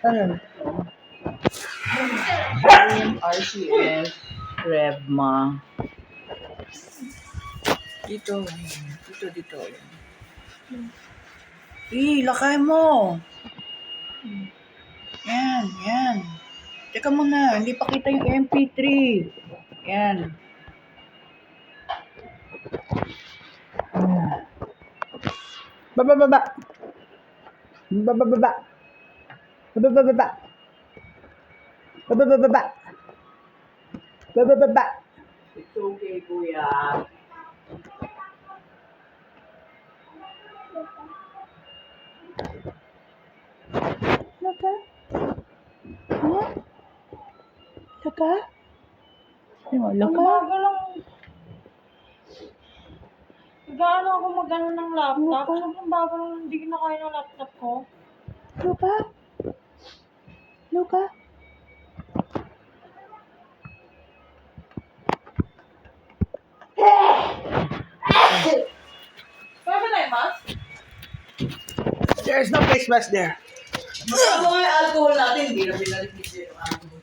Ano? RCS Revma. Dito. Dito. Lakay mo. Yan. Teka muna, hindi pa kita yung MP3. Yan. Baba. Baba. It's okay, kuya. Laka? Ang bago lang. Gaano ako mag-ano ng laptop? Sobrang bago lang, hindi kinakaya ng laptop ko. Luka? Pwede ba na yung mask? There's no face mask there. Ano nga yung alcohol natin? Hindi na binalik ni Zero alcohol.